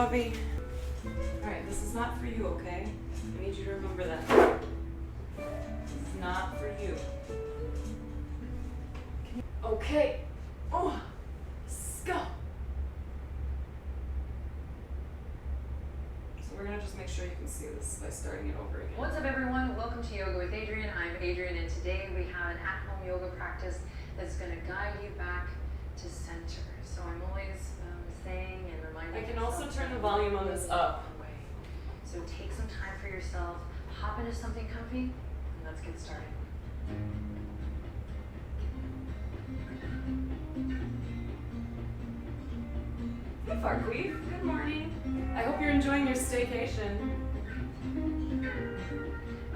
Bobby. Alright, this is not for you, okay? I need you to remember that. This is not for you. Okay. Oh, let's go. So we're gonna just make sure you can see this by starting it over again. What's up, everyone? Welcome to Yoga with Adrienne. I'm Adrienne, and today we have an at-home yoga practice that's going to guide you back to center. So I'm always saying and reminding I can myself also turn that the volume on this up. away. So take some time for yourself, hop into something comfy, and let's get started. Hey, Farqueef. Good morning. I hope you're enjoying your staycation.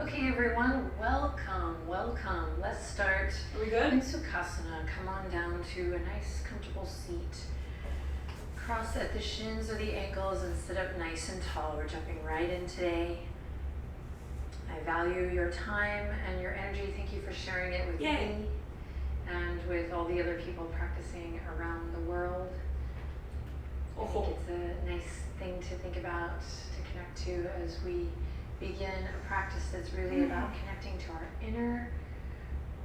Okay, everyone, welcome. Let's start. Are we good? In Sukhasana. Come on down to a nice, comfortable seat. Cross at the shins or the ankles and sit up nice and tall. We're jumping right in today. I value your time and your energy. Thank you for sharing it with me and with all the other people practicing around the world. I think it's a nice thing to think about, to connect to as we begin a practice that's really about connecting to our inner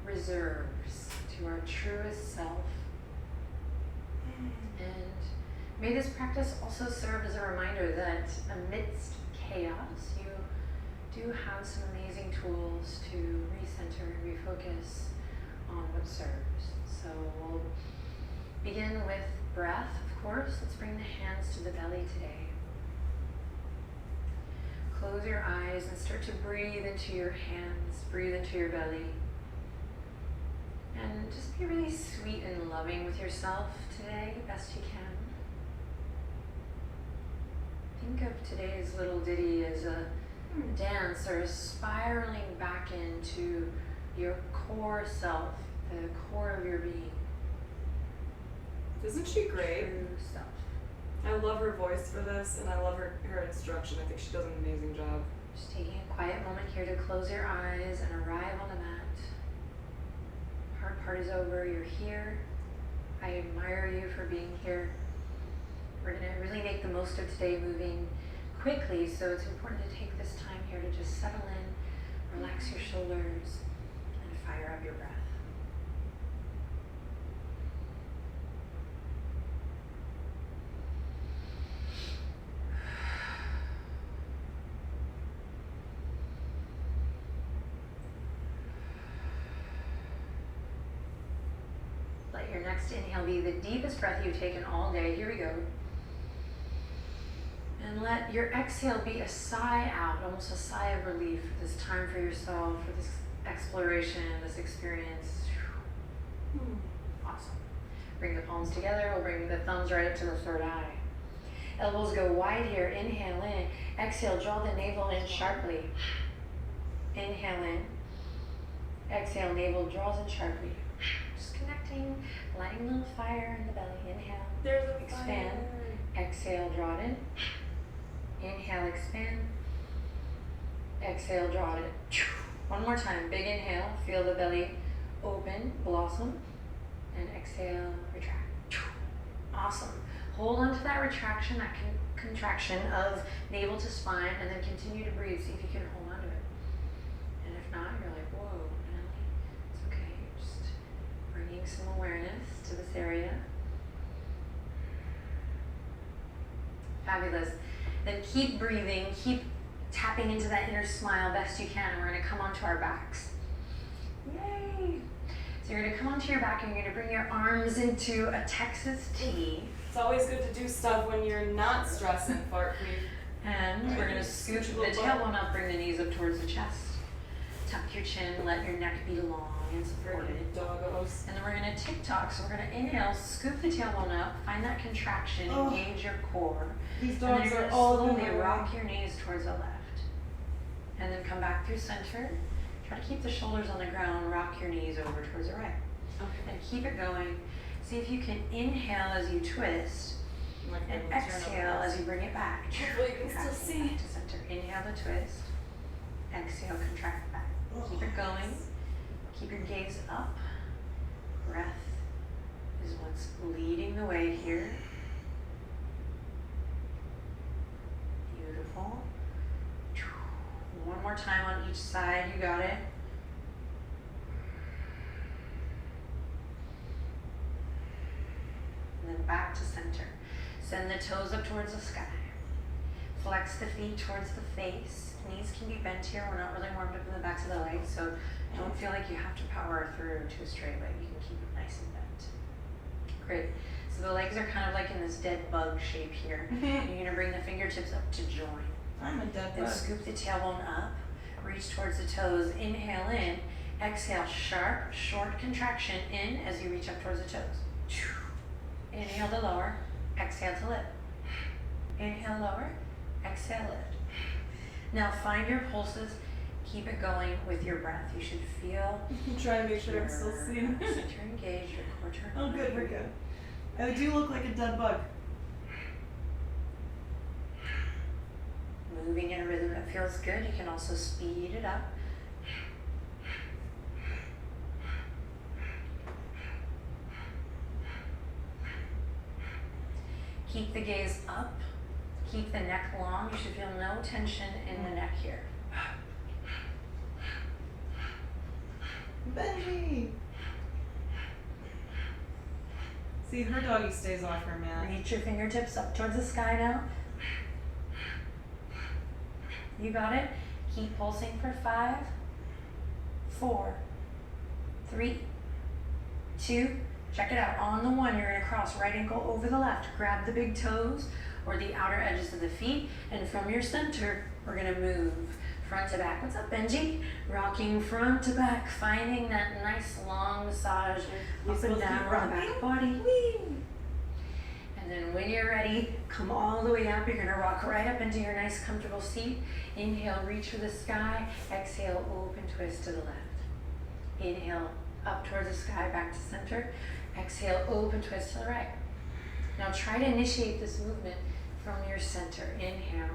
reserves, to our truest self. And may this practice also serve as a reminder that amidst chaos, you do have some amazing tools to recenter and refocus on what serves. So we'll begin with breath, of course. Let's bring the hands to the belly today. Close your eyes and start to breathe into your hands, breathe into your belly. And just be really sweet and loving with yourself today, best you can. Think of today's little ditty as a dance or spiraling back into your core self, the core of your being. Isn't she great? True self. I love her voice for this, and I love her instruction. I think she does an amazing job. Just taking a quiet moment here to close your eyes and arrive on the mat. Hard part is over, you're here. I admire you for being here. We're going to really make the most of today, moving quickly, so it's important to take this time here to just settle in, relax your shoulders, and fire up your breath. Let your next inhale be the deepest breath you've taken all day. Here we go. And let your exhale be a sigh out, almost a sigh of relief for this time for yourself, for this exploration, this experience. Awesome. Bring the palms together. We'll bring the thumbs right up to the third eye. Elbows go wide here. Inhale in. Exhale, draw the navel in sharply. Inhale in. Exhale, navel draws in sharply. Just connecting, lighting a little fire in the belly. Inhale. There's a expand. fire. Exhale, draw it in. Inhale, expand. Exhale, draw it in. One more time. Big inhale. Feel the belly open, blossom. And exhale, retract. Awesome. Hold on to that retraction, that contraction of navel to spine, and then continue to breathe. See if you can hold on to it. And if not, you're like, whoa, Natalie, it's okay. Just bringing some awareness to this area. Fabulous. Then keep breathing, keep tapping into that inner smile best you can. We're going to come onto our backs. Yay! So you're going to come onto your back and you're going to bring your arms into a Texas T. It's always good to do stuff when you're not stressing, Farqueef. And we're going to scoop the tailbone up, bring the knees up towards the chest. Tuck your chin, let your neck be long and supported. Doggos. And then we're going to tick-tock. So we're going to inhale, scoop the tailbone up, find that contraction, engage your core. These And then dogs you're are going to all slowly in the rock your knees towards the left. And then come back through center. Try to keep the shoulders on the ground, rock your knees over towards the right. Okay. And keep it going. See if you can inhale as you twist, and exhale as you bring it back. Hopefully you can still Back see. to center. Inhale to twist. Exhale, contract back. Keep it going. Keep your gaze up. Breath is what's leading the way here. more time on each side. You got it. And then back to center. Send the toes up towards the sky. Flex the feet towards the face. Knees can be bent here. We're not really warmed up in the backs of the legs, so don't feel like you have to power through to a straight leg. You can keep it nice and bent. Great. So the legs are kind of like in this dead bug shape here. You're going to bring the fingertips up to join. I'm a dead Then bug. scoop the tailbone up. Reach towards the toes. Inhale in. Exhale, sharp, short contraction in as you reach up towards the toes. Inhale to lower. Exhale to lift. Inhale, lower. Exhale, lift. Now find your pulses. Keep it going with your breath. You should feel I'm trying to make sure I'm still seen. center engaged, your core turn Oh, on. good, we're good. I do look like a dead bug. Moving in a rhythm that feels good. You can also speed it up. Keep the gaze up. Keep the neck long. You should feel no tension in the neck here. Benji! See, her doggy stays off her mat. Reach your fingertips up towards the sky now. You got it. Keep pulsing for 5, 4, 3, 2. Check it out. On the 1, you're going to cross right ankle over the left. Grab the big toes or the outer edges of the feet. And from your center, we're going to move front to back. What's up, Benji? Rocking front to back. Finding that nice long massage up and down the back body. And then when you're ready, come all the way up. You're going to rock right up into your nice comfortable seat. Inhale, reach for the sky. Exhale, open twist to the left. Inhale, up towards the sky, back to center. Exhale, open twist to the right. Now try to initiate this movement from your center. Inhale.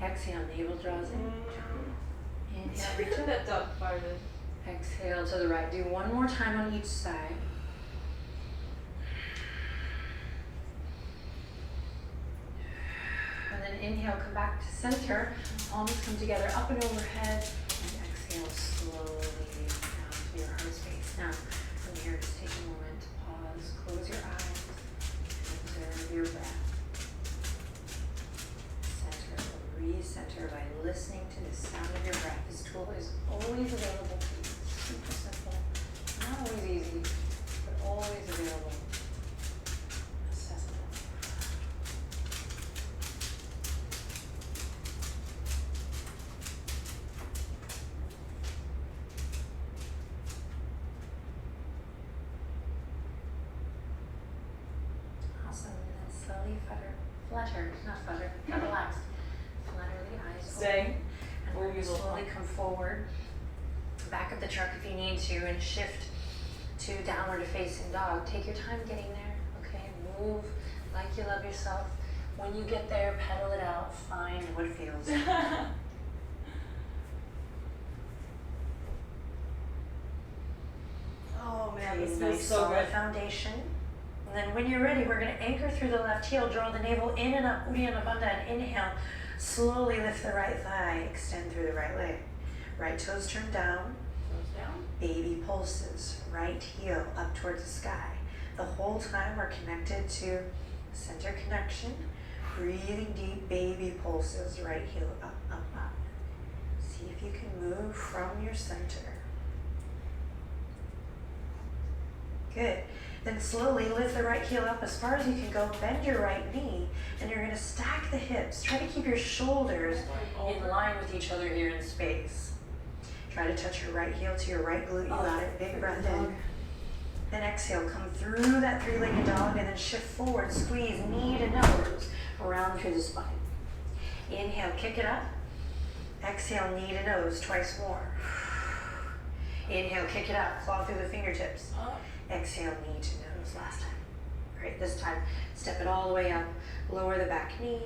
Exhale, navel draws in. Inhale, reach up. That dog farted. Exhale to the right. Do one more time on each side. And then inhale, come back to center. Palms come together up and overhead. And exhale slowly down to your heart space. Now, from here, just take a moment to pause, close your eyes, and observe your breath. Center, recenter by listening to the sound of your breath. This tool is always available to you. Super simple, not always easy, but always available. Accessible. Awesome. And then slowly flutter, not flutter, get relaxed. Flutter the eyes Stay. open. And Or we're going to you will slowly pump. come forward, back up the truck if you need to, and shift to downward facing dog. Take your time getting there, okay? Move like you love yourself. When you get there, pedal it out, find what feels. Oh man, Create this a feels nice so solid good. foundation. And then when you're ready, we're going to anchor through the left heel, draw the navel in and up, Uddiyana Bandha, and inhale. Slowly lift the right thigh, extend through the right leg. Right toes turn down. Goes down. Baby pulses, right heel up towards the sky. The whole time we're connected to center connection. Breathing deep, baby pulses, right heel up, up, up. See if you can move from your center. Good. Then slowly lift the right heel up as far as you can go. Bend your right knee, and you're going to stack the hips. Try to keep your shoulders in line with each other here in space. Try to touch your right heel to your right glute. You got it. Big breath in. Then exhale. Come through that three-legged dog, and then shift forward. Squeeze knee to nose around through the spine. Inhale, kick it up. Exhale, knee to nose twice more. Inhale, kick it up. Claw through the fingertips. Exhale, knee to nose last time. Great, this time step it all the way up, lower the back knee,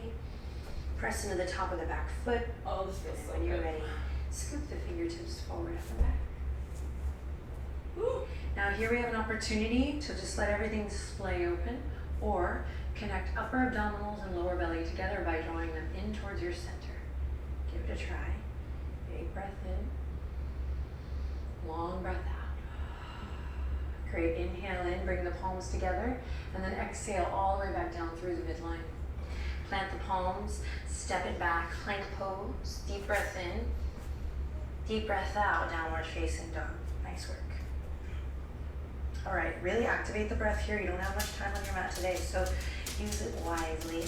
press into the top of the back foot. Oh, this feels so When you're good. ready, scoop the fingertips forward up and back. Woo. Now here we have an opportunity to just let everything splay open, or connect upper abdominals and lower belly together by drawing them in towards your center. Give it a try. Big breath in. Long breath out. Great. Inhale in, bring the palms together, and then exhale all the way back down through the midline. Plant the palms, step it back, plank pose. Deep breath in. Deep breath out, downward facing dog. Nice work. All right, really activate the breath here. You don't have much time on your mat today, so use it wisely.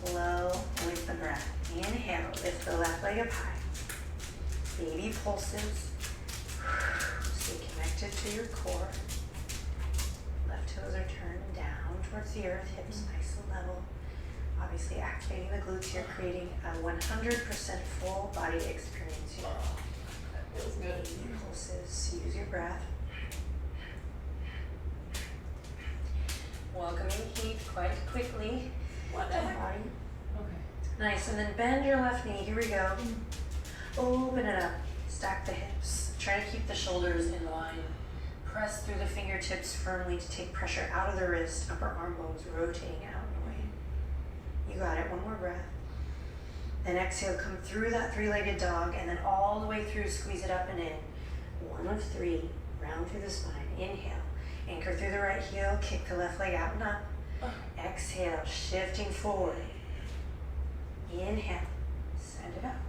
Flow with the breath. Inhale, lift the left leg up high. Baby pulses. Stay connected to your core. Left toes are turned down towards the earth, hips nice and level. Obviously activating the glutes here, creating a 100% full body experience here. That feels good. Baby pulses, use your breath. Welcoming heat quite quickly. Whatever. Body. Okay. Nice, and then bend your left knee, here we go. Open it up, stack the hips. Try to keep the shoulders in line. Press through the fingertips firmly to take pressure out of the wrist, upper arm bones rotating out and away. You got it, one more breath. Then exhale, come through that three-legged dog, and then all the way through, squeeze it up and in. 1 of 3, round through the spine. Inhale, anchor through the right heel, kick the left leg out and up. Exhale, shifting forward. Inhale, send it up.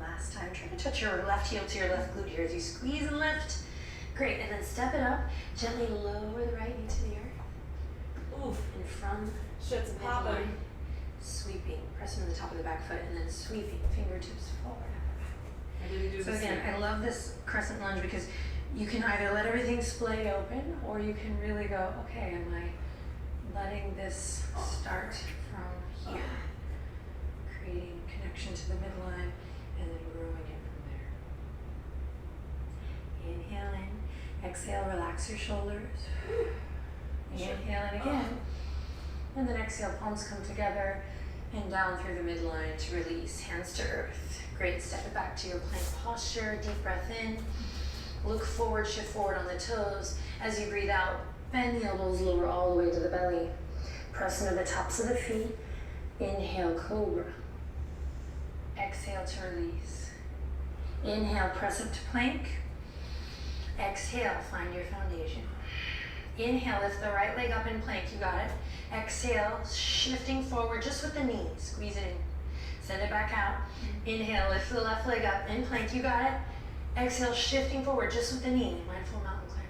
Last time, try to touch your left heel to your left glute here as you squeeze and lift. Great, and then step it up. Gently lower the right knee to the earth. Oof. And from Shit's popping. midline, sweeping, pressing to the top of the back foot, and then sweeping, fingertips forward. I didn't do So this again, yet. I love this crescent lunge because you can either let everything splay open, or you can really go, okay, am I letting this start from here? Creating connection to the midline, and then growing it from there. Inhale in, exhale, relax your shoulders. Inhale in again, and then exhale, palms come together and down through the midline to release, hands to earth. Great, step it back to your plank posture, deep breath in. Look forward, shift forward on the toes. As you breathe out, bend the elbows, lower all the way to the belly. Press into the tops of the feet. Inhale, cobra. Exhale to release. Inhale, press up to plank. Exhale, find your foundation. Inhale, lift the right leg up in plank, you got it. Exhale, shifting forward just with the knee, squeeze it in. Send it back out. Inhale, lift the left leg up in plank, you got it. Exhale, shifting forward just with the knee, mindful mountain climber.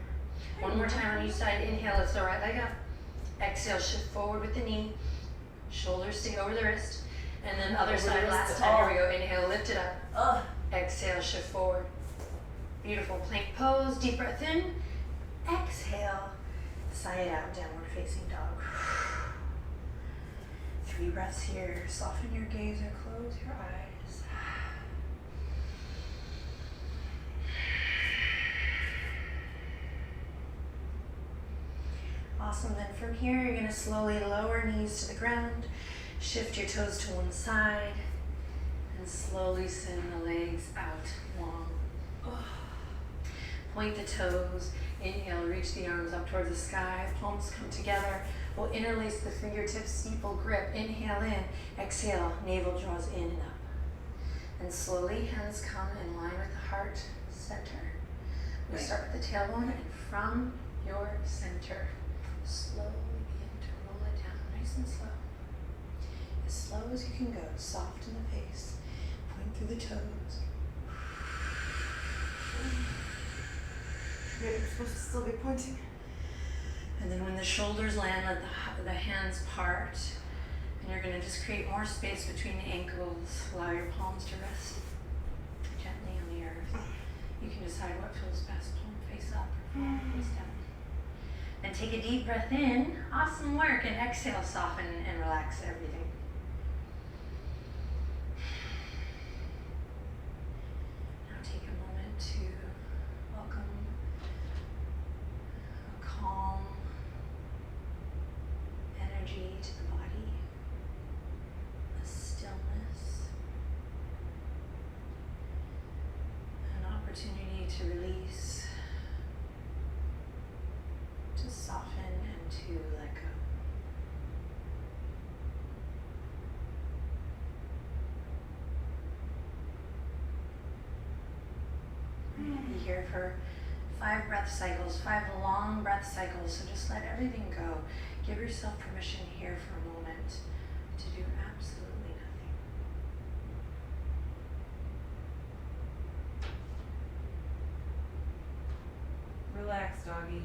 One more time on each side. Inhale, lift the right leg up. Exhale, shift forward with the knee. Shoulders stay over the wrist. And then other Over the side, wrist. last time. Here we go. Inhale, lift it up. Ugh. Exhale, shift forward. Beautiful. Plank pose, deep breath in. Exhale, sigh it out, downward facing dog. 3 breaths here. Soften your gaze or close your eyes. Awesome. Then from here, you're going to slowly lower knees to the ground. Shift your toes to one side. And slowly send the legs out long. Point the toes. Inhale, reach the arms up towards the sky. Palms come together. We'll interlace the fingertips, steeple grip. Inhale in. Exhale, navel draws in and up. And slowly, hands come in line with the heart center. We start with the tailbone, and from your center, slowly begin to roll it down, nice and slow. As slow as you can go, soft in the face. Point through the toes. You're supposed to still be pointing. And then when the shoulders land, let the hands part. And you're going to just create more space between the ankles. Allow your palms to rest gently on the earth. You can decide what feels best, palm face up or palm face down. And take a deep breath in. Awesome work. And exhale, soften and relax everything. Now take a moment to welcome a calm energy to the body, a stillness, an opportunity to release, to soften and to let go. here for 5 breath cycles, 5 long breath cycles. So just let everything go. Give yourself permission here for a moment to do absolutely nothing. Relax, doggy.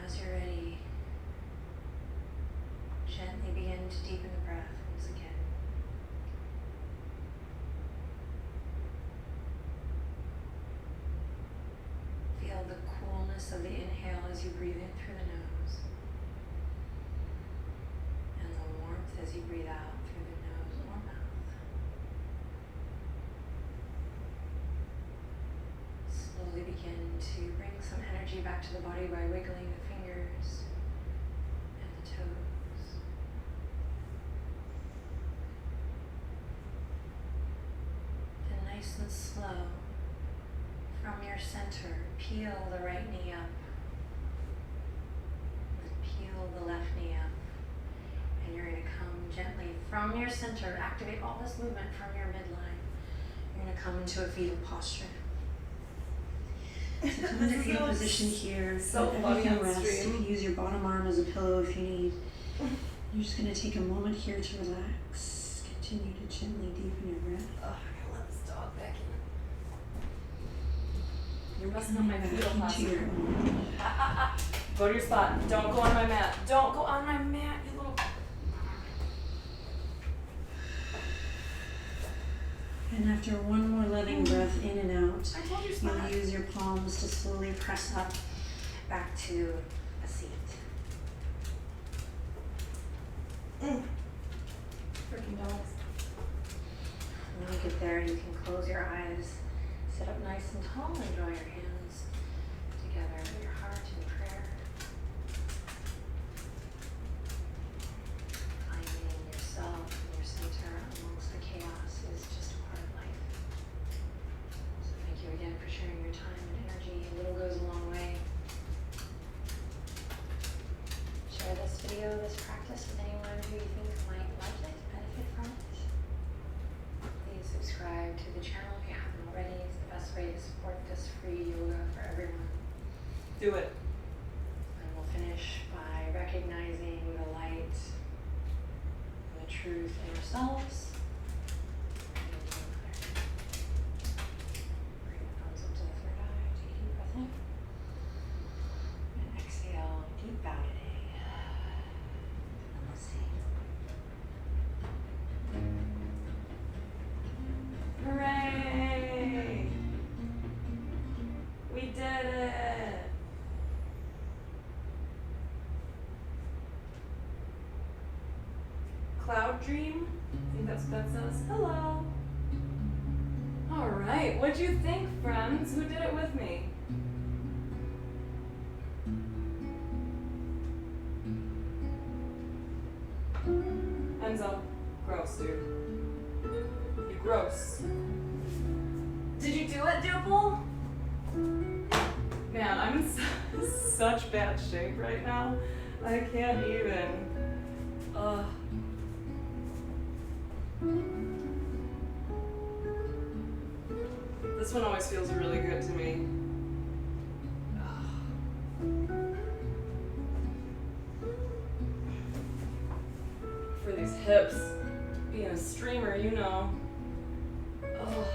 As you're ready, gently begin to deepen the breath once again. Feel the coolness of the inhale as you breathe in through the nose, and the warmth as you breathe out through the nose or mouth. Slowly begin to bring some energy back to the body by wiggling the fingers and the toes. Then nice and slow, from your center, peel the right knee up. And peel the left knee up. And you're going to come gently from your center, activate all this movement from your midline. You're going to come into a fetal posture. So come into fetal position here. So Let funny everything on rest. stream. You can use your bottom arm as a pillow if you need. You're just going to take a moment here to relax. Continue to gently deepen your breath. Oh, I gotta let this dog back in. You're messing up my Back fetal into posture. your own. Go to your spot. Don't go on my mat. Don't go on my mat, you little. And after one more loving breath in and out, I told you you'll spot. use your palms to slowly press up back to a seat. Freaking dogs. When you get there, you can close your eyes, sit up nice and tall, and draw your hands together with your heart in prayer. Finding yourself and your center amongst the chaos is just a part of life. So thank you again for sharing your time and energy. A little goes a long way. Share this video, this practice with anyone who you think might like it, benefit from it. Please subscribe to the channel if you haven't already. It's the best way to support this free yoga for everyone. Do it. And we'll finish by recognizing the light and the truth in ourselves and in one another. Bring the thumbs up to the third eye. Take a deep breath in. And exhale, deep bow today. Namaste. Hooray! We did it! Cloud Dream? I think that's what that says. Hello! Alright, what'd you think, friends? Who did it with me? Enzo, gross, dude. You gross. Did you do it, Dipple? Man, I'm in such bad shape right now. I can't even. Ugh. This one always feels really good to me. For these hips, being a streamer, you know. Ugh.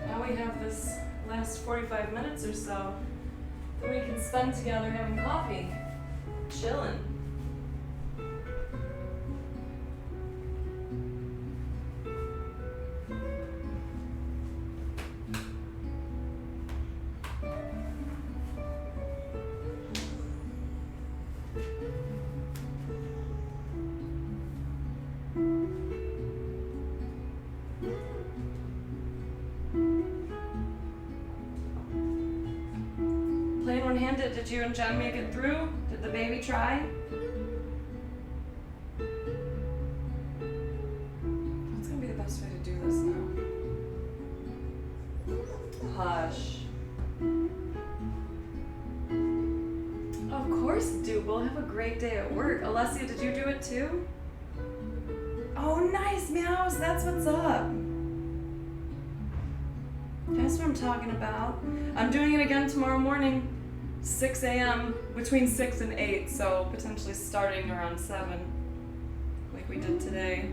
Now we have this last 45 minutes or so that we can spend together having coffee, chilling. one-handed. Did you and Jen make it through? Did the baby try? What's gonna be the best way to do this now? Hush. Of course, Dougal. Have a great day at work. Alessia, did you do it too? Oh, nice, Meows. That's what's up. That's what I'm talking about. I'm doing it again tomorrow morning, 6 a.m., between 6 and 8, so potentially starting around 7, like we did today.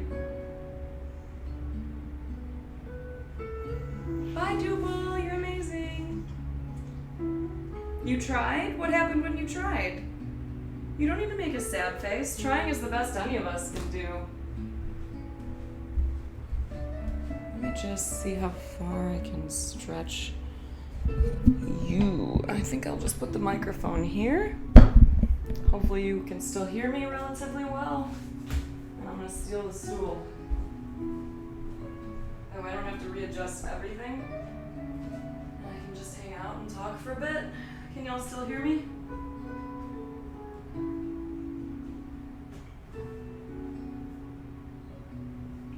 Bye, Dougal. You're amazing. You tried? What happened when you tried? You don't need to make a sad face. Trying is the best any of us can do. Let me just see how far I can stretch you. I think I'll just put the microphone here. Hopefully you can still hear me relatively well. And I'm gonna steal the stool. That way I don't have to readjust everything. And I can just hang out and talk for a bit. Can y'all still hear me?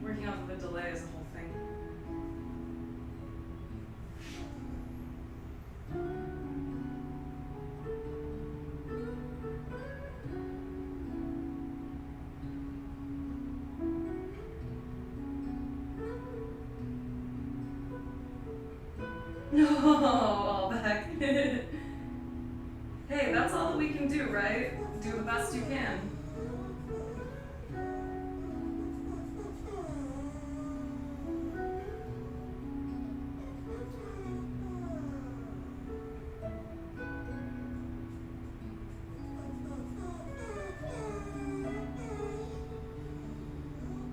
Working off of a delay is the whole thing. No, all back. Hey, that's all that we can do, right? Do the best you can.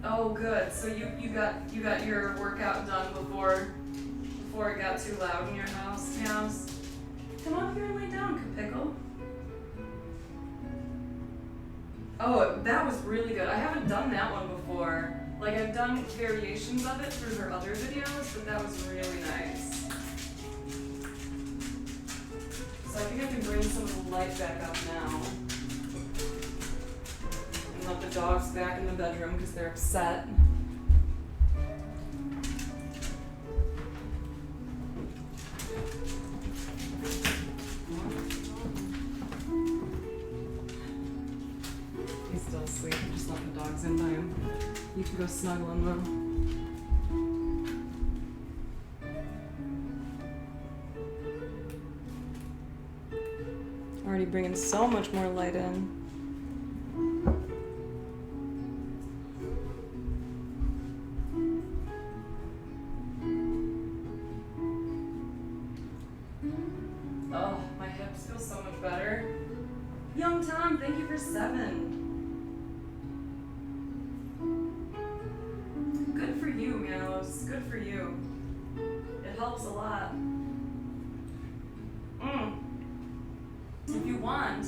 Oh, good. So you got your workout done before it got too loud in your house, Meows. Come on here and lay down, Kapickle. Oh, that was really good. I haven't done that one before. Like, I've done variations of it through her other videos, but that was really nice. So I think I can bring some of the light back up now. And let the dogs back in the bedroom because they're upset. He's still asleep. I just let the dogs in by him. You can go snuggle him though. Already bringing so much more light in. Oh, my hips feel so much better. Young Tom, thank you for 7. Good for you, Meows. Good for you. It helps a lot. If you want,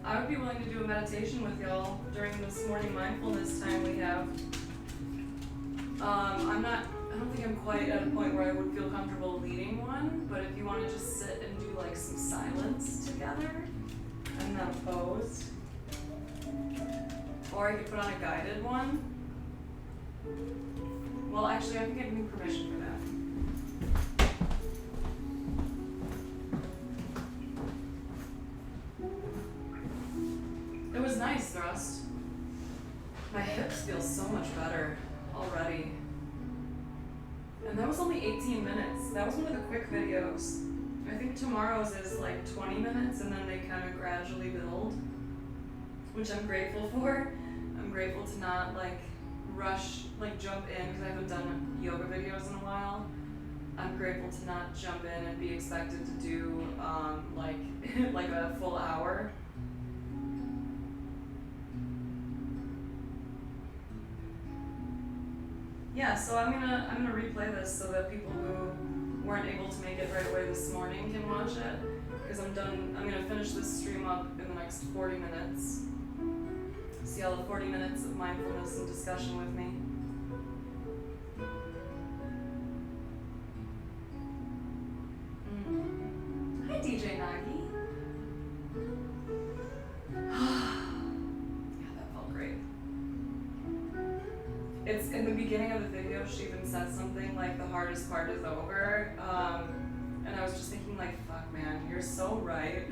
I would be willing to do a meditation with y'all during this morning mindfulness time we have. I don't think I'm quite at a point where I would feel comfortable leading one, but if you want to just sit and do like some silence together, I'm not opposed. Or I could put on a guided one. Well, actually, I have to give you permission for that. It was nice, Thrust. My hips feel so much better already. And that was only 18 minutes. That was one of the quick videos. I think tomorrow's is like 20 minutes and then they kind of gradually build, which I'm grateful for. I'm grateful to not like rush, like jump in because I haven't done yoga videos in a while. I'm grateful to not jump in and be expected to do like a full hour. Yeah, so I'm gonna replay this so that people who weren't able to make it right away this morning can watch it. Because I'm gonna finish this stream up in the next 40 minutes. See all the 40 minutes of mindfulness and discussion with me. Hi DJ Nagi. it's in the beginning of the video, she even said something like the hardest part is over. And I was just thinking like, fuck man, you're so right.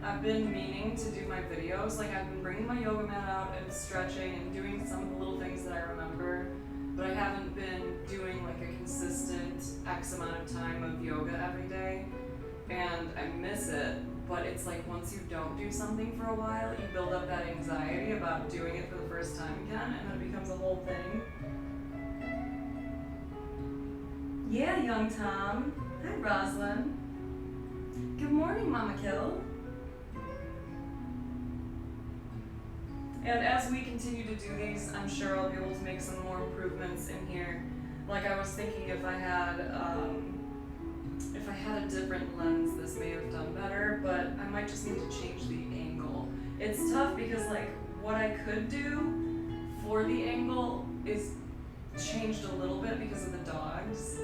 I've been meaning to do my videos, like I've been bringing my yoga mat out and stretching and doing some of the little things that I remember, but I haven't been doing like a consistent X amount of time of yoga every day, and I miss it. But it's like once you don't do something for a while, you build up that anxiety about doing it for the first time again, and then it becomes a whole thing. Yeah, young Tom. Hi, Roslyn. Good morning, Mama Kill. And as we continue to do these, I'm sure I'll be able to make some more improvements in here. Like I was thinking if I had a different lens, this may have done better, but I might just need to change the angle. It's tough because like what I could do for the angle is changed a little bit because of the dogs.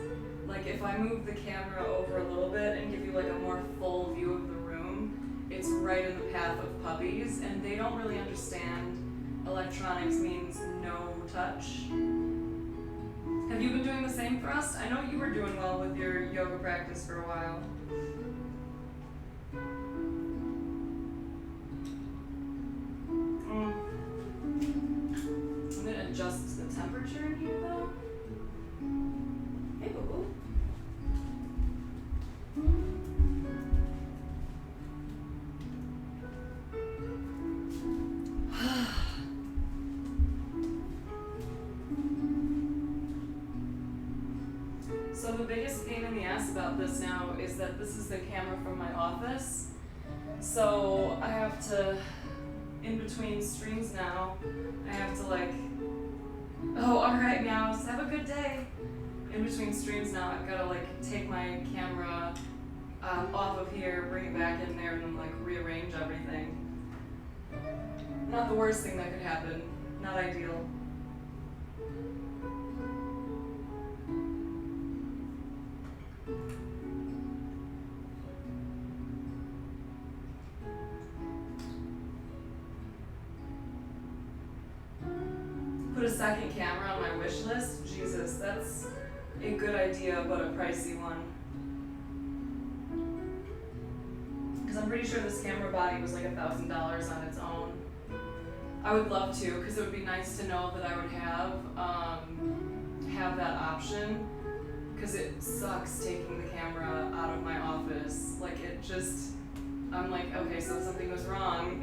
Like if I move the camera over a little bit and give you like a more full view of the room, it's right in the path of puppies, and they don't really understand electronics means no touch. Have you been doing the same for us? I know you were doing well with your yoga practice for a while. I'm gonna adjust the temperature in here though. Hey, boo-boo. So the biggest pain in the ass about this now is that this is the camera from my office. So I have to, in between streams now, I have to like, oh, all right, meows, have a good day. In between streams now, I've got to like take my camera off of here, bring it back in there, and then like rearrange everything. Not the worst thing that could happen, not ideal. Put a second camera on my wish list? Jesus, that's a good idea, but a pricey one. Because I'm pretty sure this camera body was like $1,000 on its own. I would love to, because it would be nice to know that I would have that option. Because it sucks taking the camera out of my office. Like it just, I'm like, okay, so if something goes wrong,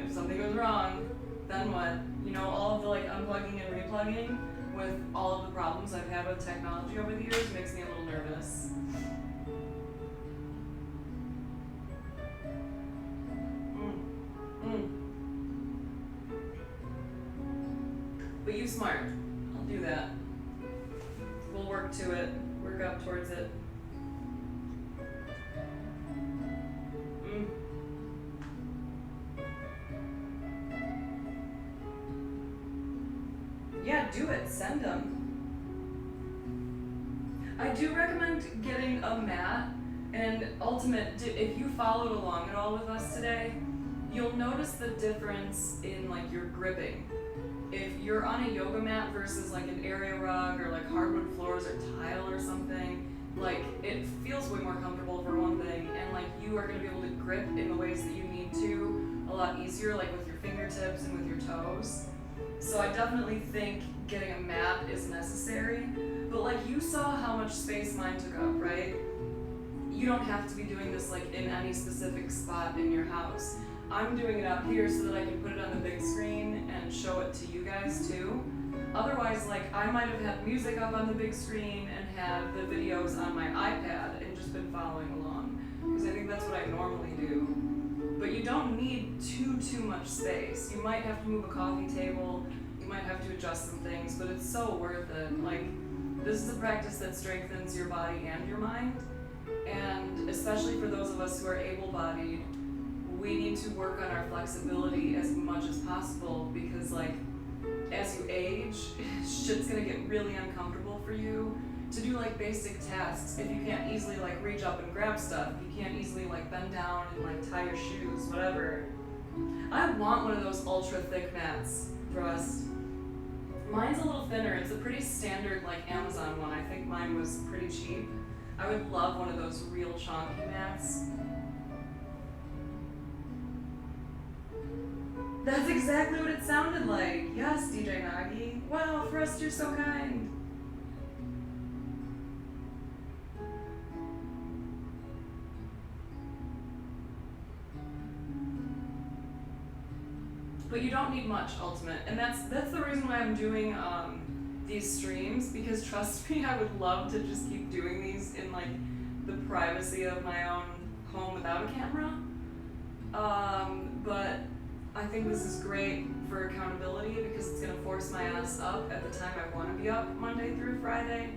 then what? You know, all of the like unplugging and replugging with all of the problems I've had with technology over the years makes me a little nervous. But you smart. I'll do that. We'll work to it. Work up towards it. Yeah, do it. Send them. I do recommend getting a mat. And if you followed along at all with us today, you'll notice the difference in like your gripping. If you're on a yoga mat versus like an area rug or like hardwood floors or tile or something, like it feels way more comfortable for one thing, and like you are going to be able to grip in the ways that you need to a lot easier, like with your fingertips and with your toes. So I definitely think getting a mat is necessary, but like you saw how much space mine took up, right? You don't have to be doing this like in any specific spot in your house. I'm doing it up here so that I can put it on the big screen and show it to you guys too. Otherwise, like I might have had music up on the big screen and had the videos on my iPad and just been following along, because I think that's what I normally do. But you don't need too much space. You might have to move a coffee table, you might have to adjust some things, but it's so worth it. Like, this is a practice that strengthens your body and your mind, and especially for those of us who are able-bodied, we need to work on our flexibility as much as possible, because like, as you age, shit's gonna get really uncomfortable for you to do like basic tasks. If you can't easily like reach up and grab stuff, you can't easily like bend down and like tie your shoes, whatever. I want one of those ultra thick mats, Thrust. Mine's a little thinner. It's a pretty standard like Amazon one. I think mine was pretty cheap. I would love one of those real chonky mats. That's exactly what it sounded like. Yes, DJ Nagi. Wow, Thrust, you're so kind. But you don't need much, Ultimate. And that's the reason why I'm doing these streams, because trust me, I would love to just keep doing these in like the privacy of my own home without a camera. But I think this is great for accountability because it's gonna force my ass up at the time I wanna be up Monday through Friday.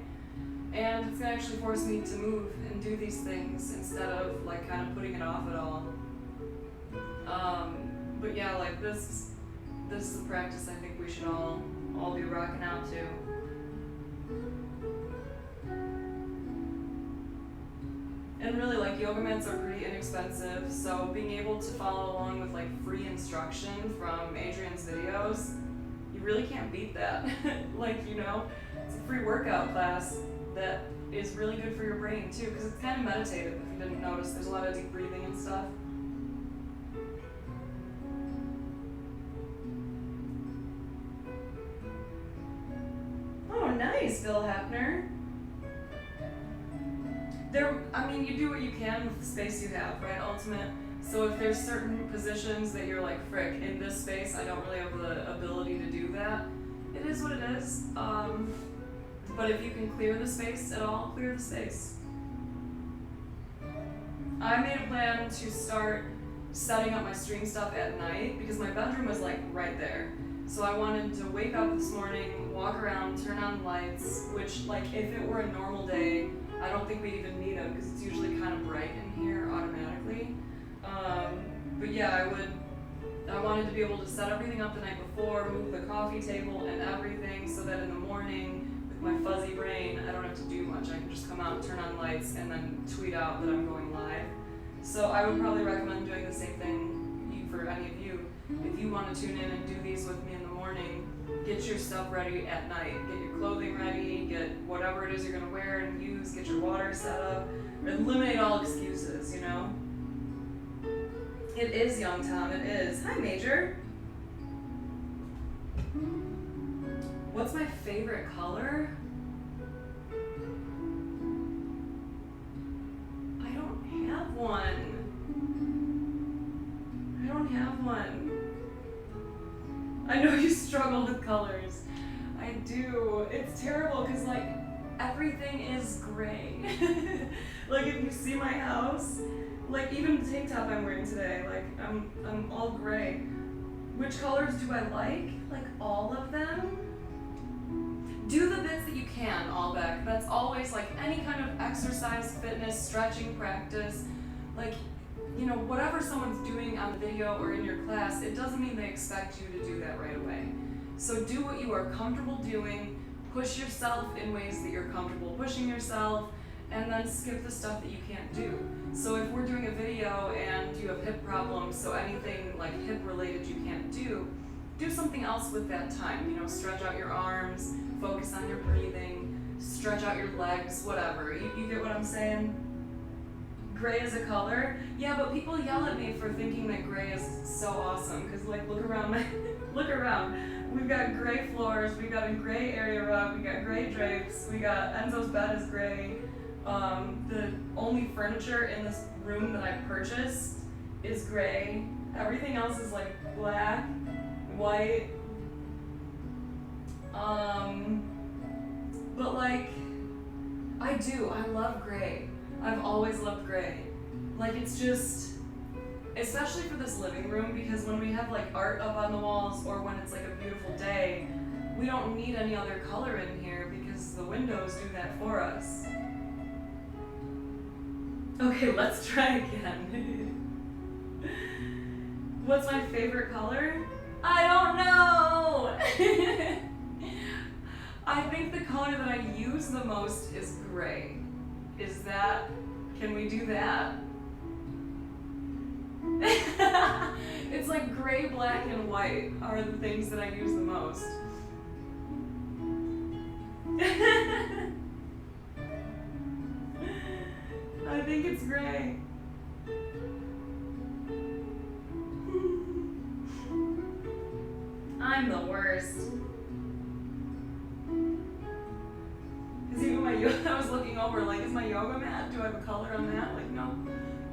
And it's gonna actually force me to move and do these things instead of like kind of putting it off at all. But yeah, like this is a practice I think we should all be rocking out to. And really, like, yoga mats are pretty inexpensive, so being able to follow along with like free instruction from Adrian's videos, you really can't beat that. Like, you know, it's a free workout class that is really good for your brain too, because it's kind of meditative. If you didn't notice, there's a lot of deep breathing and stuff. Nice, Phil Hepner. I mean, you do what you can with the space you have, right, Ultimate? So if there's certain positions that you're like, frick, in this space, I don't really have the ability to do that, it is what it is. But if you can clear the space at all, clear the space. I made a plan to start setting up my stream stuff at night because my bedroom was like right there. So I wanted to wake up this morning, walk around, turn on lights, which like if it were a normal day, I don't think we'd even need them because it's usually kind of bright in here automatically. But yeah, I wanted to be able to set everything up the night before, move the coffee table and everything so that in the morning, with my fuzzy brain, I don't have to do much. I can just come out, turn on lights, and then tweet out that I'm going live. So I would probably recommend doing the same thing for any of you. If you want to tune in and do these with me in the morning, get your stuff ready at night. Get your clothing ready, get whatever it is you're going to wear and use, get your water set up, eliminate all excuses, you know? It is, Young Tom, it is. Hi, Major. What's my favorite color? I don't have one. I don't have one. I know you struggle with colors. I do. It's terrible because like everything is gray. Like if you see my house, like even the tank top I'm wearing today, like I'm all gray. Which colors do I like? Like all of them? Do the bits that you can, Albeck. That's always like any kind of exercise, fitness, stretching practice. Like, you know, whatever someone's doing on the video or in your class, it doesn't mean they expect you to do that right away. So do what you are comfortable doing, push yourself in ways that you're comfortable pushing yourself, and then skip the stuff that you can't do. So if we're doing a video and you have hip problems, so anything like hip related you can't do something else with that time. You know, stretch out your arms, focus on your breathing, stretch out your legs, whatever. You get what I'm saying? Gray is a color? Yeah, but people yell at me for thinking that gray is so awesome, because like look around look around. We've got gray floors, we've got a gray area rug, we got gray drapes, we got Enzo's bed is gray. The only furniture in this room that I purchased is gray. Everything else is like black, white. But like, I love gray. I've always loved gray. Like it's just, especially for this living room, because when we have like art up on the walls or when it's like a beautiful day, we don't need any other color in here because the windows do that for us. Okay, let's try again. What's my favorite color? I don't know! I think the color that I use the most is gray. Can we do that? It's like gray, black, and white are the things that I use the most. I think it's gray. I'm the worst. Is even my yoga, I was looking over, like, is my yoga mat, do I have a color on that? Like, no.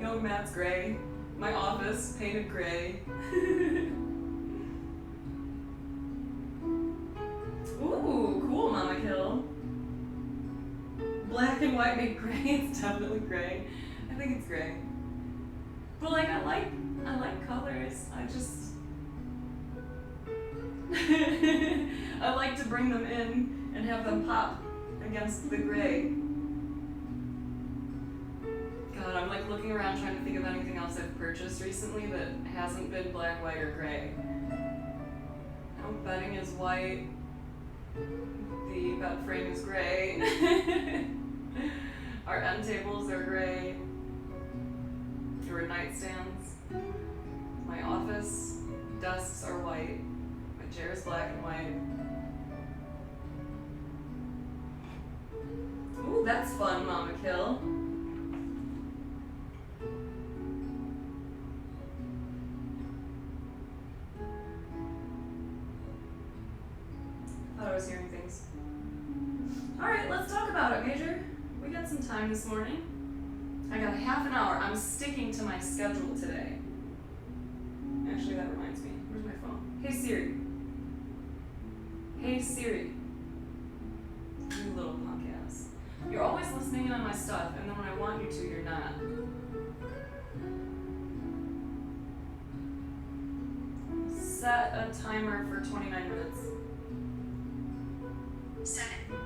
Yoga mat's gray. My office, painted gray. Ooh, cool, Mama Kill. Black and white make gray. It's definitely gray. I think it's gray. But like, I like colors. I just I like to bring them in and have them pop against the gray. God, I'm like looking around trying to think of anything else I've purchased recently that hasn't been black, white, or gray. Oh, bedding is white. The bed frame is gray. Our end tables are gray. There were nightstands. My office desks are white. My chair is black and white. Ooh, that's fun, Mama Kill. Thought I was hearing things. Alright, let's talk about it, Major. We got some time this morning. I got half an hour. I'm sticking to my schedule today. Actually, that reminds me. Where's my phone? Hey Siri. Hey Siri. You little punk ass. You're always listening in on my stuff, and then when I want you to, you're not. Set a timer for 29 minutes. Set it.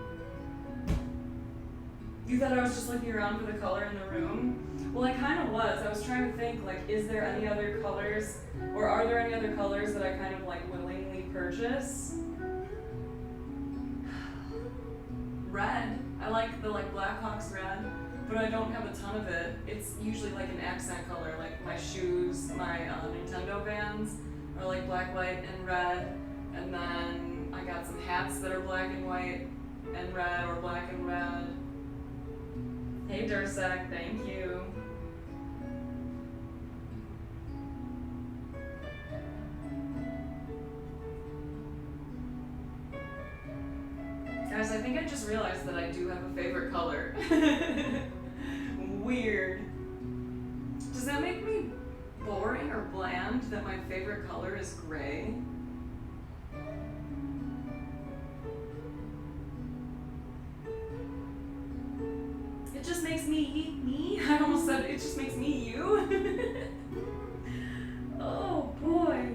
You thought I was just looking around for the color in the room? Well, I kind of was. I was trying to think, like, is there any other colors, or are there any other colors that I kind of, like, willingly purchase? Red. I like the, like, Blackhawks red, but I don't have a ton of it. It's usually, like, an accent color, like my shoes, my Nintendo Vans are, like, black, white, and red, and then I got some hats that are black and white and red, or black and red. Hey Dursack, thank you. Guys, I think I just realized that I do have a favorite color. Weird. Does that make me boring or bland that my favorite color is gray? It just makes me me. I almost said it just makes me you. Oh boy.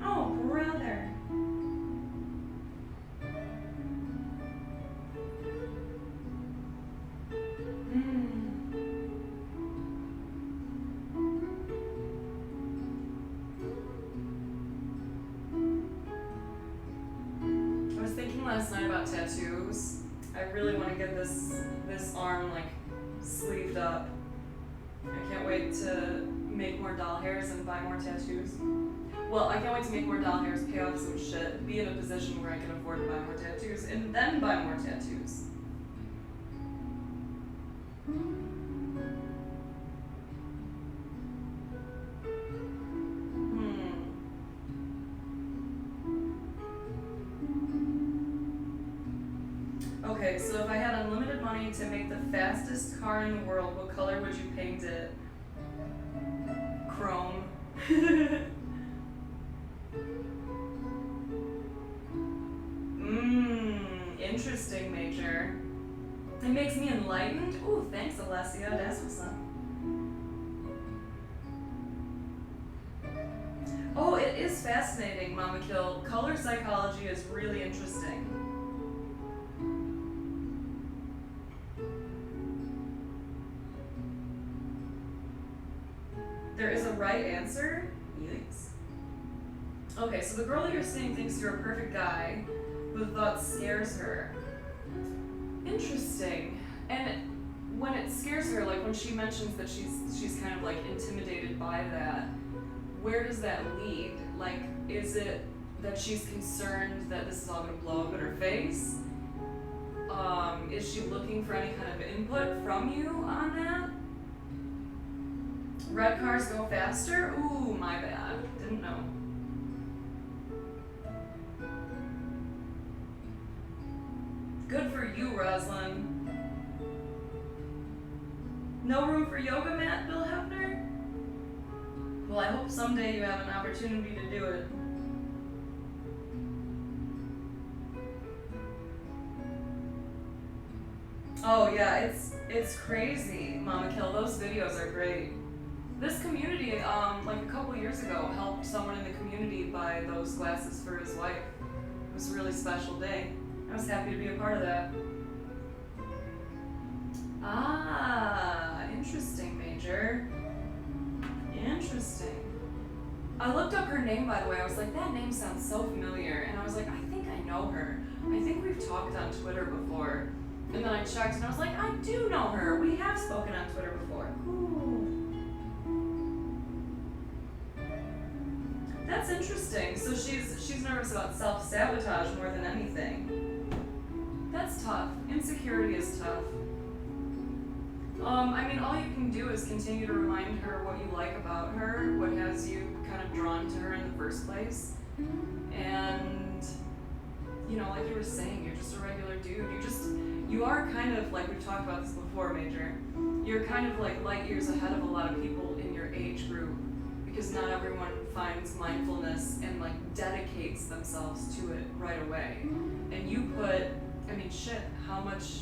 Oh brother. I was thinking last night about tattoos. I really want to get this arm like sleeved up. I can't wait to make more doll hairs and buy more tattoos. Well, I can't wait to make more doll hairs, pay off some shit, be in a position where I can afford to buy more tattoos, and then buy more tattoos. Okay, so if I had unlimited money to make the fastest car in the world, what color would you paint it? Chrome. Interesting, Major. It makes me enlightened. Ooh, thanks, Alessia. That's what's up. Oh, it is fascinating, Mama Kill. Color psychology is really interesting. There is a right answer? Yikes. Okay, so the girl that you're seeing thinks you're a perfect guy, but the thought scares her. Interesting. And when it scares her, like when she mentions that she's kind of like intimidated by that, where does that lead? Like, is it that she's concerned that this is all gonna blow up in her face? is she looking for any kind of input from you on that? Red cars go faster? Ooh, my bad. Didn't know. Good for you, Roslyn. No room for yoga mat, Bill Hefner? Well, I hope someday you have an opportunity to do it. Oh yeah, it's crazy, Mama Kill. Those videos are great. This community, like a couple years ago, helped someone in the community buy those glasses for his wife. It was a really special day. I was happy to be a part of that. Ah, interesting, Major. Interesting. I looked up her name, by the way. I was like, that name sounds so familiar. And I was like, I think I know her. I think we've talked on Twitter before. And then I checked and I was like, I do know her. We have spoken on Twitter before. Ooh. That's interesting. So she's nervous about self-sabotage more than anything. That's tough. Insecurity is tough. I mean, all you can do is continue to remind her what you like about her, what has you kind of drawn to her in the first place. And, you know, like you were saying, you're just a regular dude. You are kind of, like we've talked about this before, Major, you're kind of like light years ahead of a lot of people in your age group, because not everyone finds mindfulness and like dedicates themselves to it right away. And you put, I mean, shit, how much,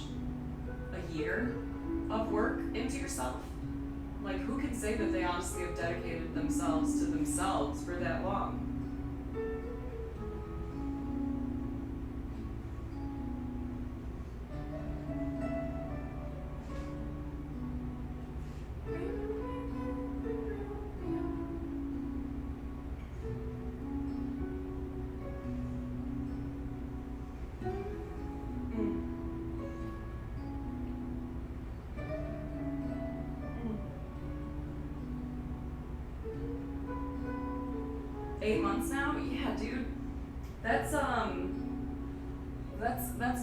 a year of work into yourself? Like, who can say that they honestly have dedicated themselves to themselves for that long? Mm. 8 months now? Yeah, dude. That's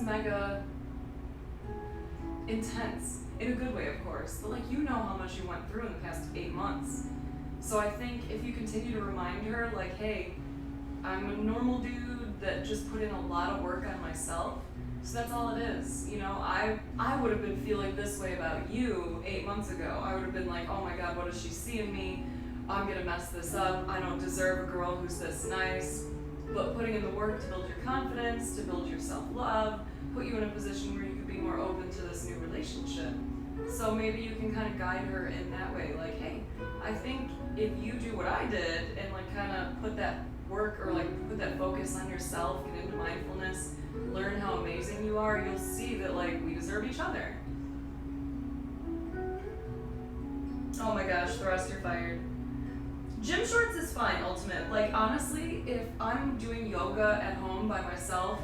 mega intense. In a good way, of course. But like, you know how much you went through in the past 8 months. So I think if you continue to remind her, like, hey, I'm a normal dude that just put in a lot of work on myself. So that's all it is. You know, I would have been feeling this way about you 8 months ago. I would have been like, oh my God, what does she see in me? I'm gonna mess this up. I don't deserve a girl who's this nice. But putting in the work to build your confidence, to build your self-love, put you in a position where you could be more open to this new relationship. So maybe you can kind of guide her in that way. Like, hey, I think if you do what I did and like kind of put that work or like put that focus on yourself, get into mindfulness, learn how amazing you are, you'll see that like we deserve each other. Oh my gosh, Thrust, you're fired. Gym shorts is fine, ultimate. Like, honestly, if I'm doing yoga at home by myself,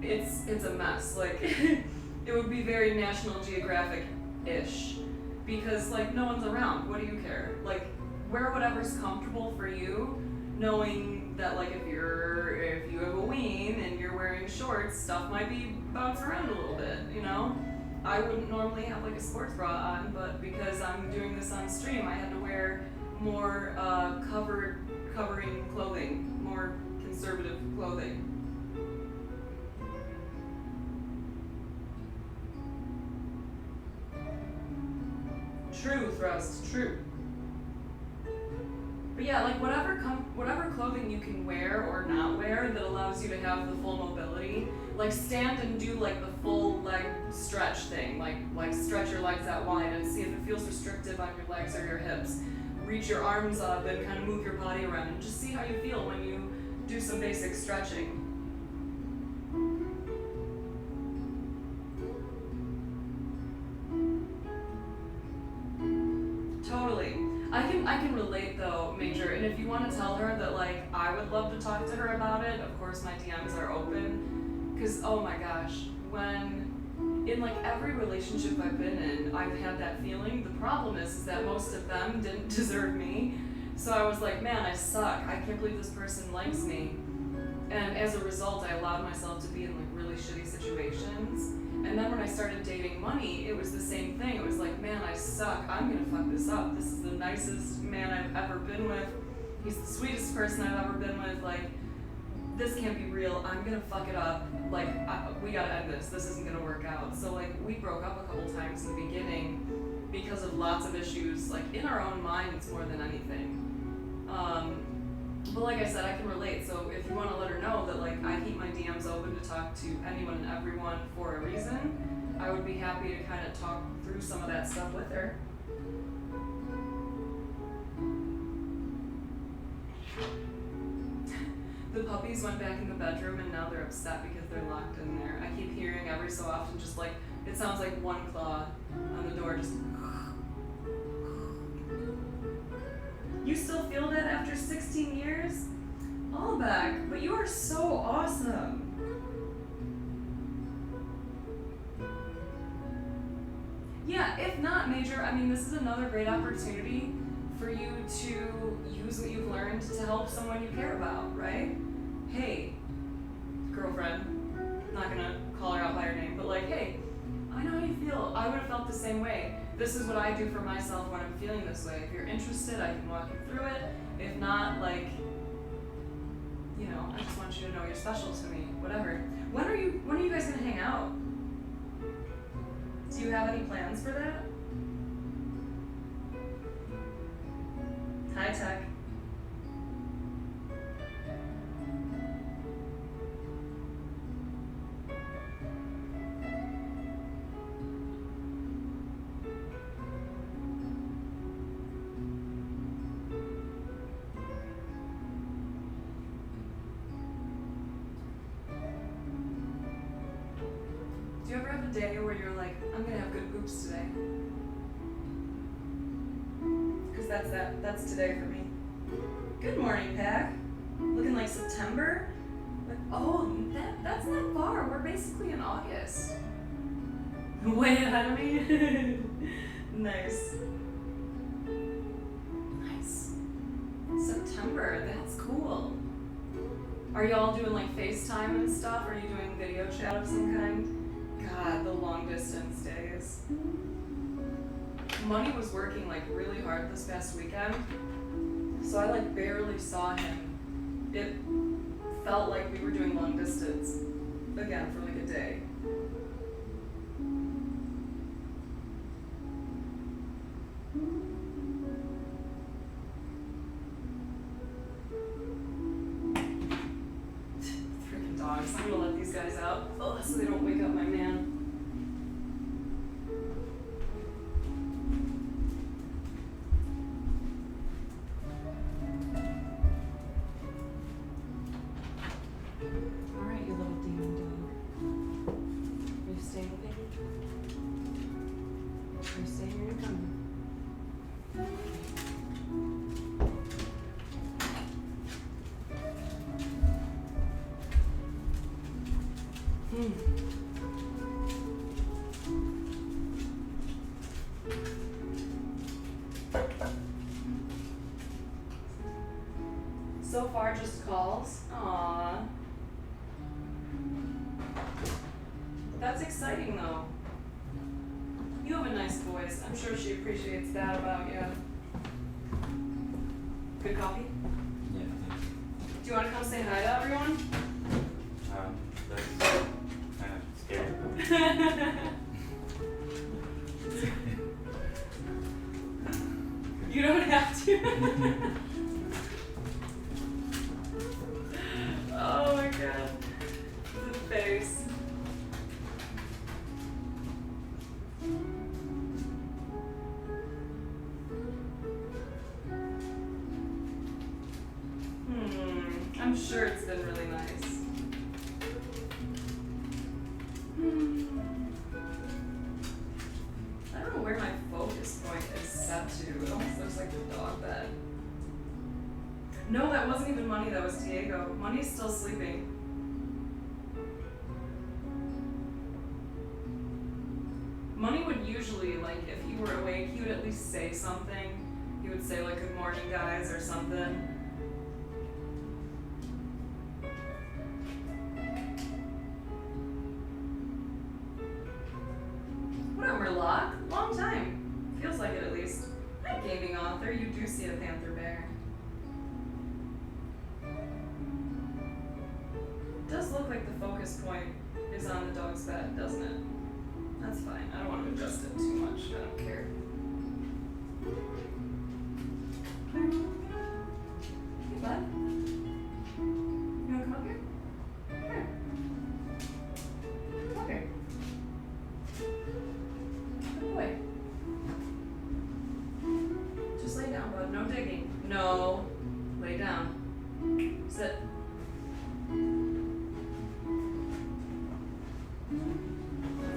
it's a mess. Like, it would be very National Geographic-ish. Because, like, no one's around. What do you care? Like, wear whatever's comfortable for you, knowing that, like, if you have a ween and you're wearing shorts, stuff might be bouncing around a little bit, you know? I wouldn't normally have, like, a sports bra on, but because I'm doing this on stream, I had to wear more covering clothing, more conservative clothing. True, Thrust, true. But yeah, like whatever clothing you can wear or not wear that allows you to have the full mobility, like stand and do like the full leg stretch thing, like stretch your legs out wide and see if it feels restrictive on your legs or your hips. Reach your arms up and kind of move your body around and just see how you feel when you do some basic stretching. Totally. I can relate though, Major, and if you want to tell her that like I would love to talk to her about it, of course my DMs are open, because oh my gosh, when in like every relationship I've been in, I've had that feeling. The problem is that most of them didn't deserve me. So I was like, man, I suck. I can't believe this person likes me. And as a result, I allowed myself to be in like really shitty situations. And then when I started started dating Money, it was the same thing. It was like, man, I suck. I'm gonna fuck this up. This is the nicest man I've ever been with. He's the sweetest person I've ever been with. Like, this can't be real. I'm gonna fuck it up. Like, we gotta end this. This isn't gonna work out. So like, we broke up a couple times in the beginning because of lots of issues, like in our own minds more than anything. But like I said, I can relate. So if you want to let her know that like I keep my DMs open to talk to anyone and everyone for a reason, I would be happy to kind of talk through some of that stuff with her. The puppies went back in the bedroom and now they're upset because they're locked in there. I keep hearing every so often just like, it sounds like one claw on the door just. You still feel that after 16 years? All back, but you are so awesome. Yeah, if not Major, I mean, this is another great opportunity for you to use what you've learned to help someone you care about, right? Hey, girlfriend, not gonna call her out by her name, but like, hey, I know how you feel. I would have felt the same way. This is what I do for myself when I'm feeling this way. If you're interested, I can walk you through it. If not, like, you know, I just want you to know you're special to me, whatever. When are you guys gonna hang out? Do you have any plans for that? High tech. Do you ever have a day where you're like, I'm gonna have good poops today? Because that's today for me. Good morning, Pack. Looking like September? Like, oh, that's not far. We're basically in August. Way ahead of me. Nice. Nice. September, that's cool. Are y'all doing like FaceTime and stuff? Are you doing video chat of some kind? God, the long distance days. Money was working like really hard this past weekend, so I like barely saw him. It felt like we were doing long distance again for like a day. Freaking dogs. I'm gonna let these guys out. Oh, so they don't wake up my man. Alright, you little demon dog. Are you staying with me? Are you staying or are you coming? So far, just calls. Aww. That's exciting, though. You have a nice voice. I'm sure she appreciates that about you. Good coffee? Yeah, thanks. Do you want to come say hi to everyone? That's kind of scary. You don't have to. Oh my god. The face. I'm sure it's been really nice. I don't know where my focus point is set to. It almost looks like the dog bed. No, that wasn't even Money, that was Diego. Money's still sleeping. Money would usually, like, if he were awake, he would at least say something. He would say, like, good morning, guys, or something. lock? Long time. Feels like it at least. Hi, gaming author. You do see a panther bear. It does look like the focus point is on the dog's bed, doesn't it? That's fine. I don't want to adjust it too much. I don't care. Hey, bud. You want to come up here? Here. Come up here. Good boy. Just lay down, bud. No digging. No. Lay down. Sit.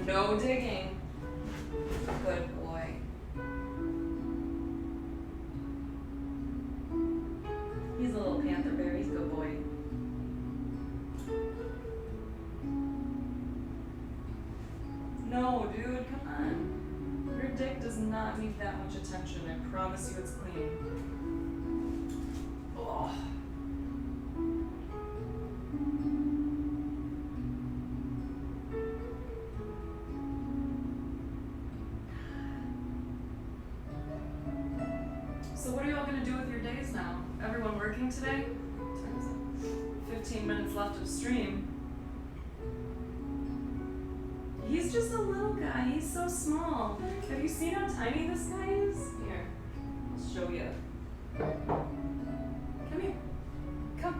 No digging. Good boy. He's a little panther bear. He's a good boy. No, dude, come on. Your dick does not need that much attention. I promise you it's clean. Oh. So what are you all going to do with your days now? Everyone working today? What time is it? 15 minutes left of stream. He's just a little guy. He's so small. Have you seen how tiny this guy is? Here, I'll show you. Come here. Come.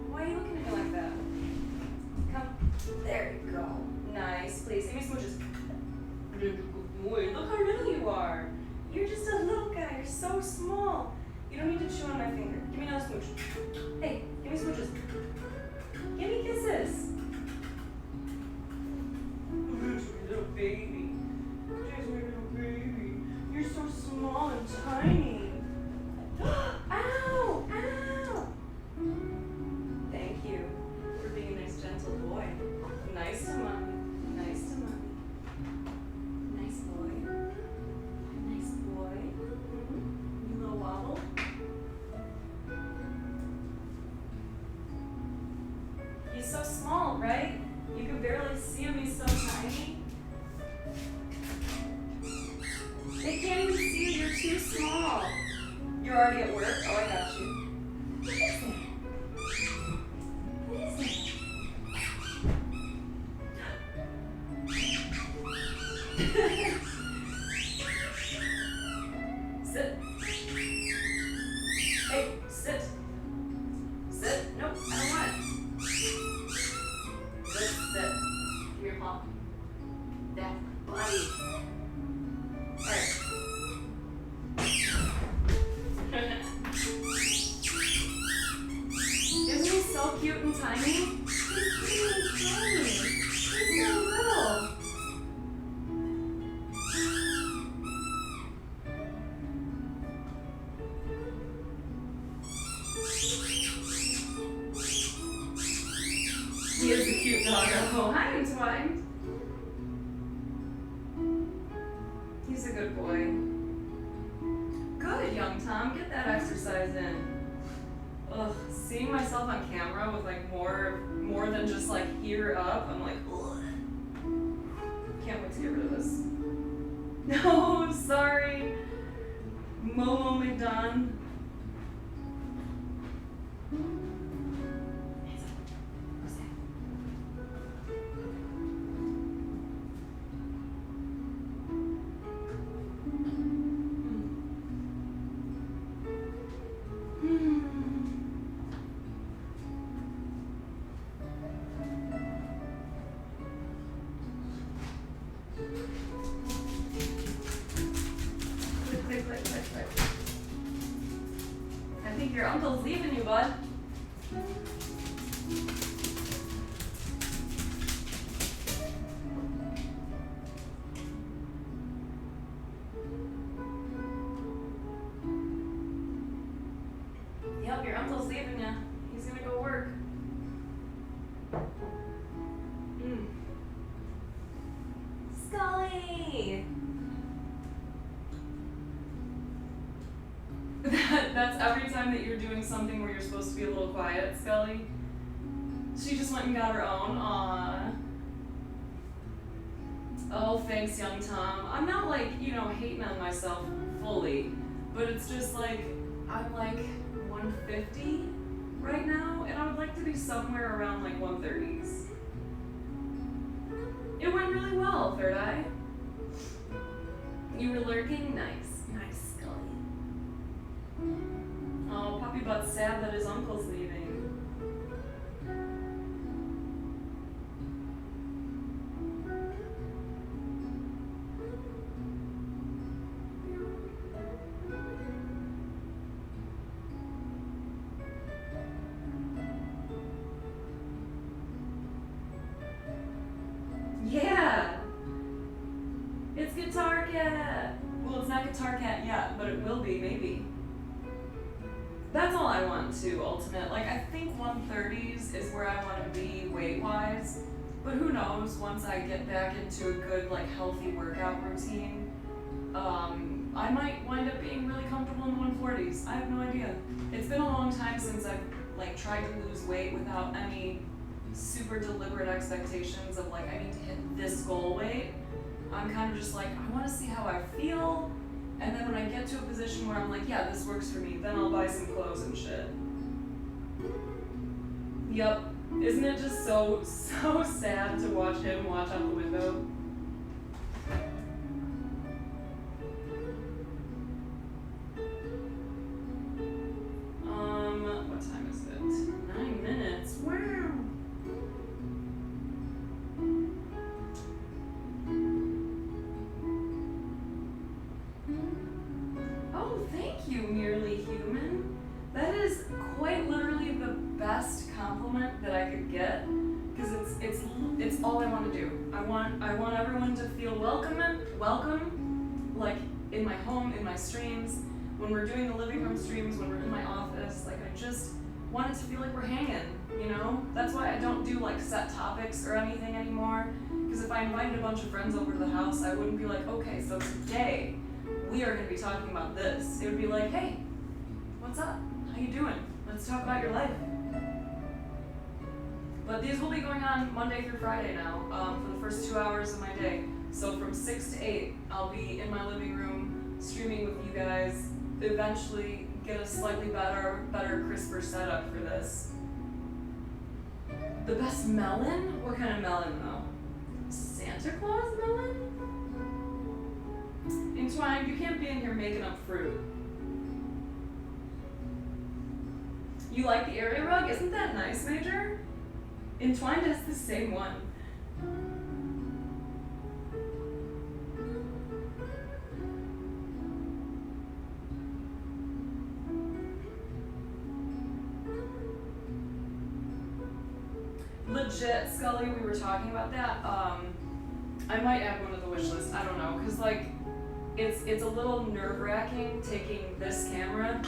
Why are you looking at me like that? Come. There you go. Nice. Please, give me smooches. Boy, look how little you are. You're just a little guy. You're so small. You don't need to chew on my finger. Give me another smooch. Hey, give me smooches. Give me kisses. Little baby. There's my little baby. You're so small and tiny. Ow! Ow! Thank you for being a nice, gentle boy. Nice to mommy. Nice to mommy. Nice boy. Nice boy. Mm-hmm. You little wobble. He's so small, right? You can barely see him. He's so tiny. They can't even see you. You're too small. You're already at work? Oh, I got you. What is it? What is it? Sit. Hey, sit. Sit. Nope, I don't want it. Sit, sit. Give me your paw. That buddy. Alright. Isn't he so cute and tiny? He's really tiny. He's so little. He is a cute dog. Oh, hi, Entwined. He's a good boy. Good, young Tom. Get that exercise in. Ugh, seeing myself on camera with like more than just like here up, I'm like, ugh. Can't wait to get rid of this. No, sorry. Momo McDon. Click. I think your uncle's leaving you, bud. Yep, your uncle's leaving you. He's gonna go work. Scully! That's every time that you're doing something where you're supposed to be a little quiet, Scully. She just went and got her own. Aww. Oh, thanks, young Tom. I'm not like, hating on myself fully, but it's just like, I'm like 150 right now, and I would like to be somewhere around like 130s. It went really well, Third Eye. You were lurking? Nice. Nice, Scully. Oh, Puppy Butt's sad that his uncle's leaving. Yeah! It's Guitar Cat! Well, it's not Guitar Cat yet, but it will be, maybe. That's all I want to, ultimate. Like, I think 130s is where I want to be weight-wise, but who knows, once I get back into a good, like, healthy workout routine, I might wind up being really comfortable in the 140s. I have no idea. It's been a long time since I've, like, tried to lose weight without any super deliberate expectations of like, I need to hit this goal weight. I'm kind of just like, I want to see how I feel, and then when I get to a position where I'm like, yeah, this works for me, then I'll buy some clothes and shit. Yep. Isn't it just so sad to watch him watch out the window? What time is it? 9 minutes. Wow. Oh, thank you, Merely Human. That is quite literally the best compliment that I could get, because it's all I want to do. I want everyone to feel welcome, like in my home, in my streams, when we're doing the living room streams, when we're in my office. Like, I just want it to feel like we're hanging, That's why I don't do like set topics or anything anymore, because if I invited a bunch of friends over to the house, I wouldn't be like, okay, so today we are going to be talking about this. It would be like, hey, what's up? How you doing? Let's talk about your life. But these will be going on Monday through Friday now, for the first 2 hours of my day. So from 6 to 8, I'll be in my living room streaming with you guys. Eventually get a slightly better, crisper setup for this. The best melon? What kind of melon though? Santa Claus melon? Entwined, you can't be in here making up fruit. You like the area rug? Isn't that nice, Major? Entwined has the same one. Legit, Scully, we were talking about that. I might add one to the wish list. I don't know, because like, it's a little nerve-wracking taking this camera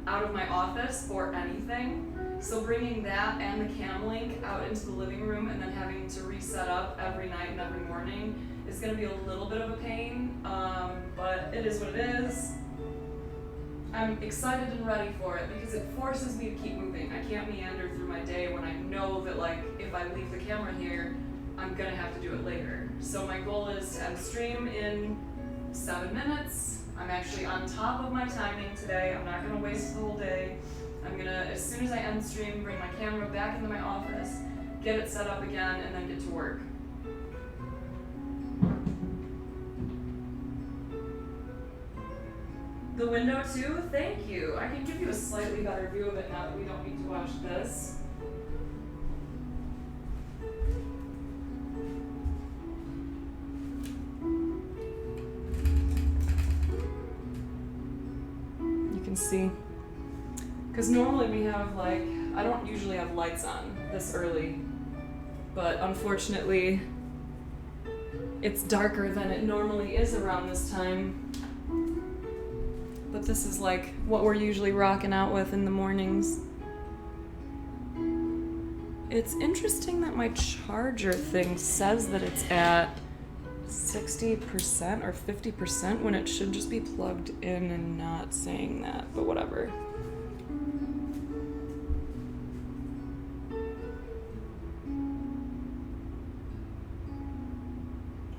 out of my office for anything. So bringing that and the cam link out into the living room and then having to reset up every night and every morning is going to be a little bit of a pain, but it is what it is. I'm excited and ready for it because it forces me to keep moving. I can't meander through my day when I know that like if I leave the camera here, I'm gonna have to do it later. So my goal is to end stream in 7 minutes. I'm actually on top of my timing today. I'm not gonna waste the whole day. I'm gonna, as soon as I end stream, bring my camera back into my office, get it set up again, and then get to work. The window too? Thank you. I can give you a slightly better view of it now that we don't need to watch this. You can see. Because normally we have like, I don't usually have lights on this early, but unfortunately it's darker than it normally is around this time. But this is like what we're usually rocking out with in the mornings. It's interesting that my charger thing says that it's at 60% or 50% when it should just be plugged in and not saying that, but whatever.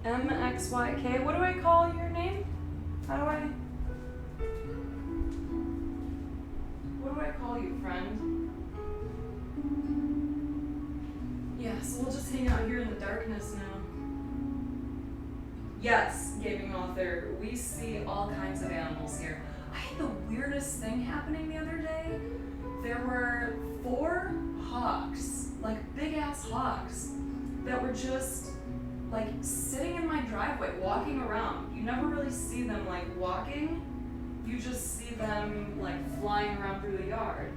MXYK. What do I call your name? What do I call you, friend? Yeah, so we'll just hang out here in the darkness now. Yes, gaming author, we see all kinds of animals here. I had the weirdest thing happening the other day. There were 4 hawks, like big ass hawks, that were just like sitting in my driveway, walking around. You never really see them like walking, you just see them like flying around through the yard.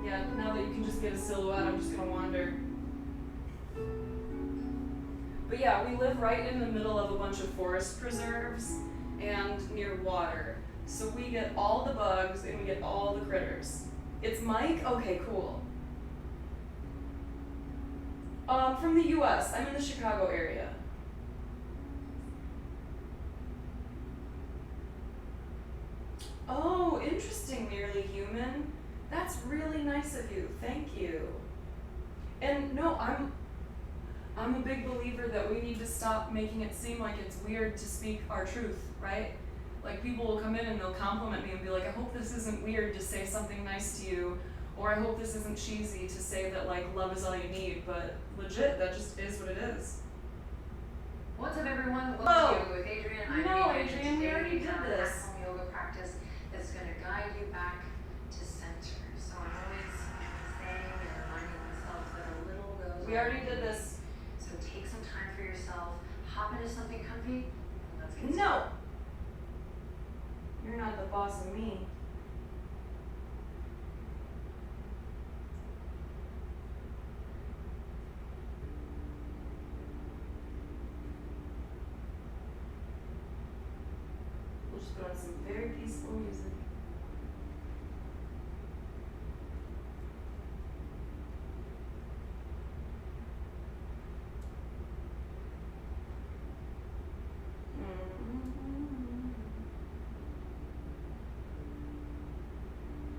Yeah, now that you can just get a silhouette, I'm just gonna wander. But yeah, we live right in the middle of a bunch of forest preserves and near water. So we get all the bugs and we get all the critters. It's Mike? Okay, cool. From the US, I'm in the Chicago area. Oh, interesting, Nearly Human. That's really nice of you, thank you. And no, I'm a big believer that we need to stop making it seem like it's weird to speak our truth, right? Like people will come in and they'll compliment me and be like, I hope this isn't weird to say something nice to you, or I hope this isn't cheesy to say that like love is all you need, but legit, that just is what it is. What's up, everyone? Welcome Oh. to Yoga with Adrienne. I'm No, Adrienne. Adrienne, we already did this. At-home yoga practice that's going to guide you back to center. So I'm always saying and reminding myself that a little goes. We already did this. So take some time for yourself. Hop into something comfy. And let's get started. No! You're not the boss of me. We'll just put on some very peaceful music.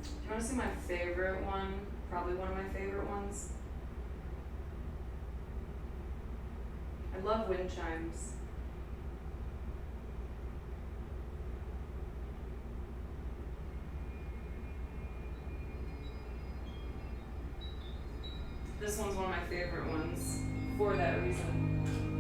Do you want to see my favorite one? Probably one of my favorite ones. I love wind chimes. This one's one of my favorite ones for that reason.